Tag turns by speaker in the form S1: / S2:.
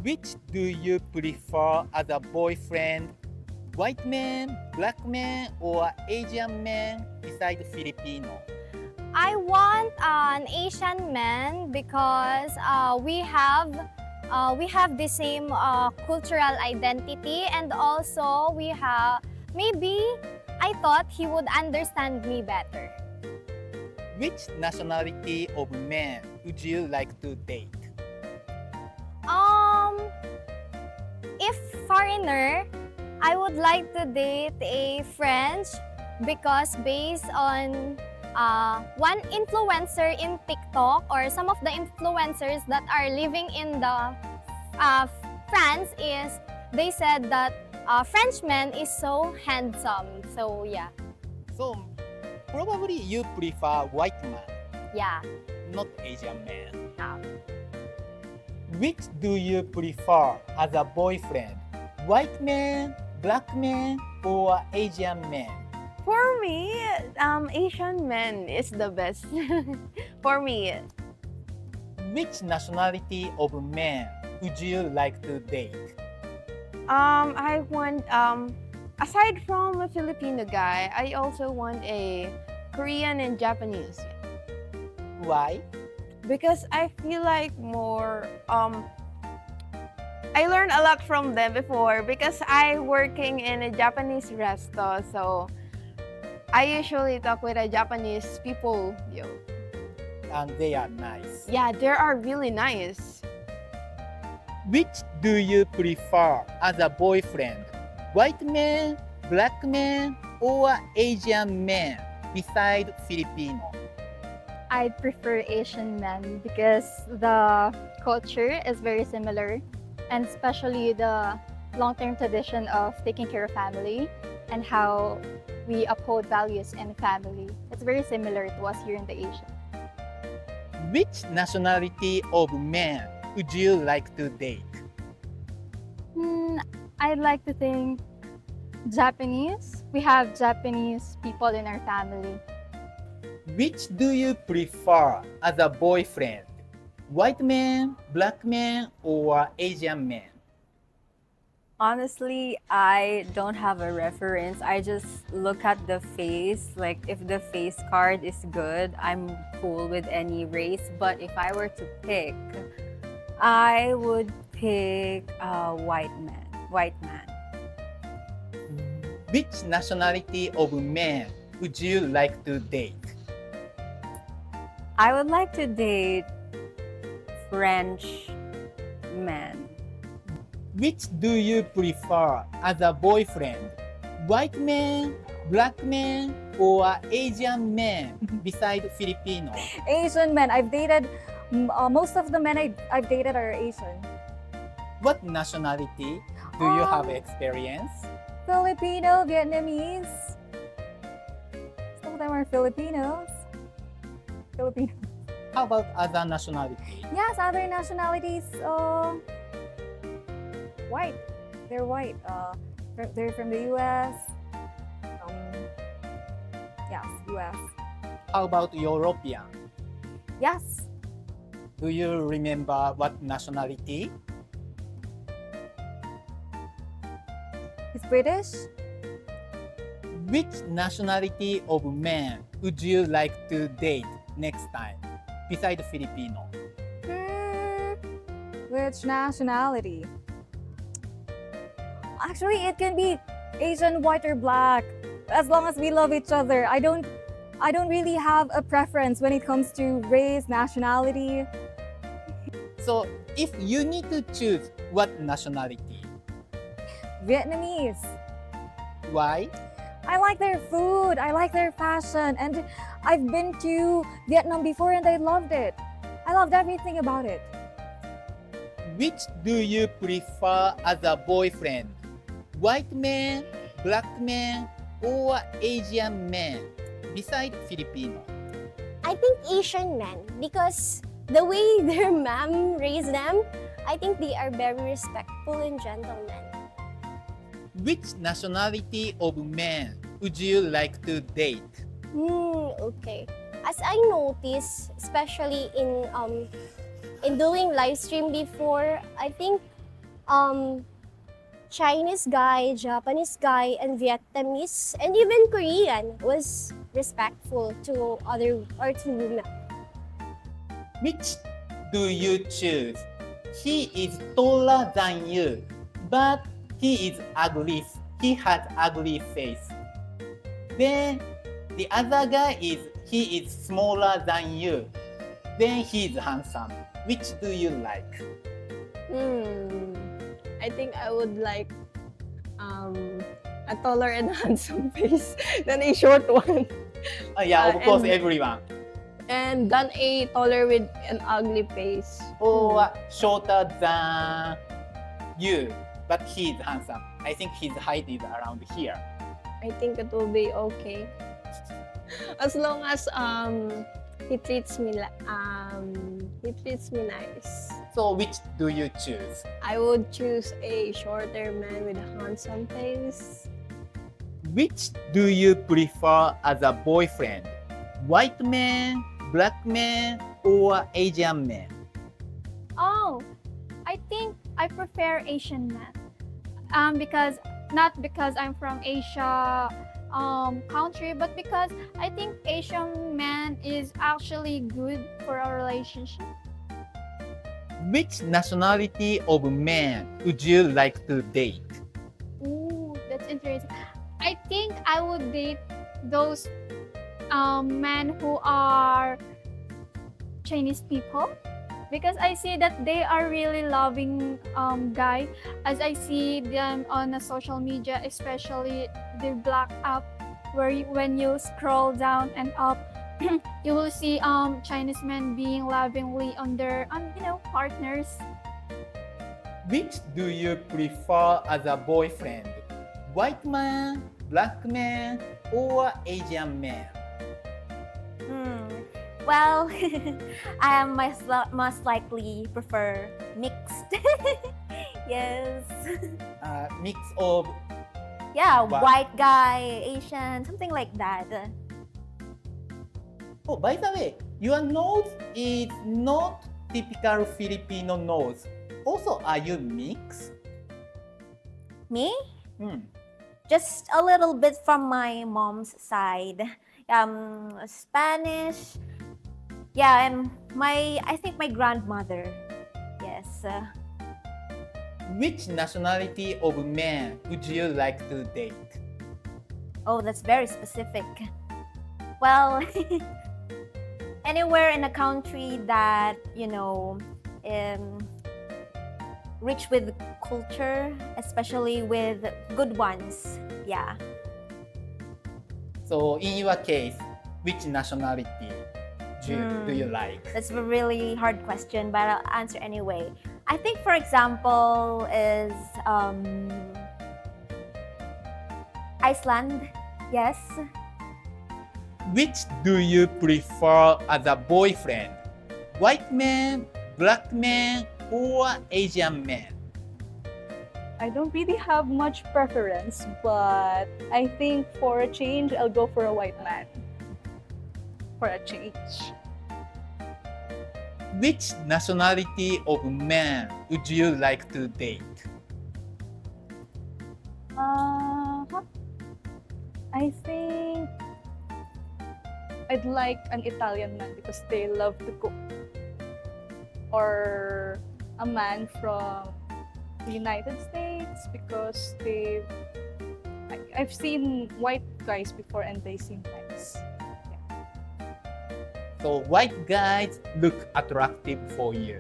S1: Which do you prefer as a boyfriend? White man, black man, or Asian man beside Filipino?
S2: I want an Asian man because we have the same cultural identity, and also we have maybe I thought he would understand me better.
S1: Which nationality of man would you like to date?
S2: Um, if foreigner, I would like to date a French because based on one influencer in TikTok or some of the influencers that are living in the France is they said that Frenchman is so handsome. So yeah,
S1: So, probably you prefer white man,
S2: yeah.
S1: not Asian man.
S2: Uh,
S1: Which do you prefer as a boyfriend? White man, black man, or Asian man?
S3: For me, Asian man is the best. For me,
S1: Which nationality of man would you like to date?
S3: I want aside from a Filipino guy, I also want a Korean and Japanese
S1: Why?
S3: because I feel like more I learned a lot from them before because I working in a Japanese resto, so I usually talk with a Japanese people. Yo.
S1: And they are nice.
S3: Yeah, they are really nice.
S1: Which do you prefer as a boyfriend? White man, black man, or Asian man beside Filipino?
S4: I'd prefer Asian men because the culture is very similar, and especially the long-term tradition of taking care of family and how we uphold values in family. It's very similar to us here in the Asia.
S1: Which nationality of man would you like to date?
S4: I'd like to think Japanese. We have Japanese people in our family.
S1: Which do you prefer as a boyfriend? White man, black man, or Asian man?
S5: Honestly, I don't have a reference. I just look at the face. Like, if the face card is good, I'm cool with any race. But if I were to pick, I would pick a white man. White man.
S1: Which nationality of man would you like to date?
S5: I would like to date French man.
S1: Which do you prefer as a boyfriend? White man, black man, or Asian man beside Filipino?
S4: Asian men. I've dated most of the men I've dated are Asian.
S1: What nationality do you have experience?
S4: Filipino, Vietnamese. Some of them are Filipinos. Filipino.
S1: How about other nationality?
S4: Yes, other nationalities. White. They're white. They're from the U.S. Yes, U.S.
S1: How about European?
S4: Yes.
S1: Do you remember what nationality?
S4: He's British.
S1: Which nationality of man would you like to date next time beside Filipino?
S4: Which nationality? Actually, it can be Asian, white, or black, as long as we love each other. I don't really have a preference when it comes to race, nationality.
S1: So, if you need to choose what nationality,
S4: Vietnamese.
S1: why?
S4: I like their food. I like their fashion, and I've been to Vietnam before, and I loved it. I loved everything about it.
S1: Which do you prefer as a boyfriend? White man, black man, or Asian man beside Filipino?
S2: I think Asian men because the way their mom raised them, I think they are very respectful and gentlemen.
S1: Which nationality of man would you like to date?
S2: Okay. As I noticed, especially in doing live stream before, I think um, Chinese guy, Japanese guy, and Vietnamese, and even Korean was respectful to other or to women.
S1: Which do you choose? He is taller than you, but he is ugly. He has ugly face. Then the other guy he is smaller than you. Then he is handsome. Which do you like?
S3: I think I would like a taller and handsome face than a short one.
S1: Yeah, of course,
S3: and-
S1: everyone.
S3: And than a taller with an ugly face.
S1: Or shorter than you, but he is handsome. I think his height is around here.
S3: I think it will be okay. As long as he treats me nice.
S1: So which do you choose?
S3: I would choose a shorter man with a handsome face.
S1: Which do you prefer as a boyfriend? White man, black man, or Asian man?
S4: Oh, I think I prefer Asian men. Because not because I'm from Asia country, but because I think Asian man is actually good for a relationship.
S1: Which nationality of man would you like to date?
S4: Ooh, that's interesting. I think I would date those men who are Chinese people because I see that they are really loving guy. As I see them on the social media, especially the black app, where when you scroll down and up, you will see Chinese men being lovingly on their partners.
S1: Which do you prefer as a boyfriend? White man, black man, or Asian man?
S6: Well, I most likely prefer mixed. Yes.
S1: Mix of
S6: Yeah,
S1: Wow.
S6: white guy, Asian, something like that.
S1: Oh, by the way, your nose is not typical Filipino nose. Also, are you mixed?
S6: Me?
S1: Hmm.
S6: Just a little bit from my mom's side. Spanish. Yeah, and I think my grandmother. Yes.
S1: Which nationality of man would you like to date?
S6: Oh, that's very specific. Well, anywhere in a country that, rich with culture, especially with good ones. Yeah.
S1: So, in your case, which nationality do you like?
S6: That's a really hard question, but I'll answer anyway. I think, for example, is Iceland. Yes.
S1: Which do you prefer as a boyfriend? White man, black man, or Asian man?
S7: I don't really have much preference, but I think for a change, I'll go for a white man. For a change.
S1: Which nationality of man would you like to date?
S7: I think I'd like an Italian man because they love to cook. Or a man from the United States because I've seen white guys before and they seem nice.
S1: So white guys look attractive for you.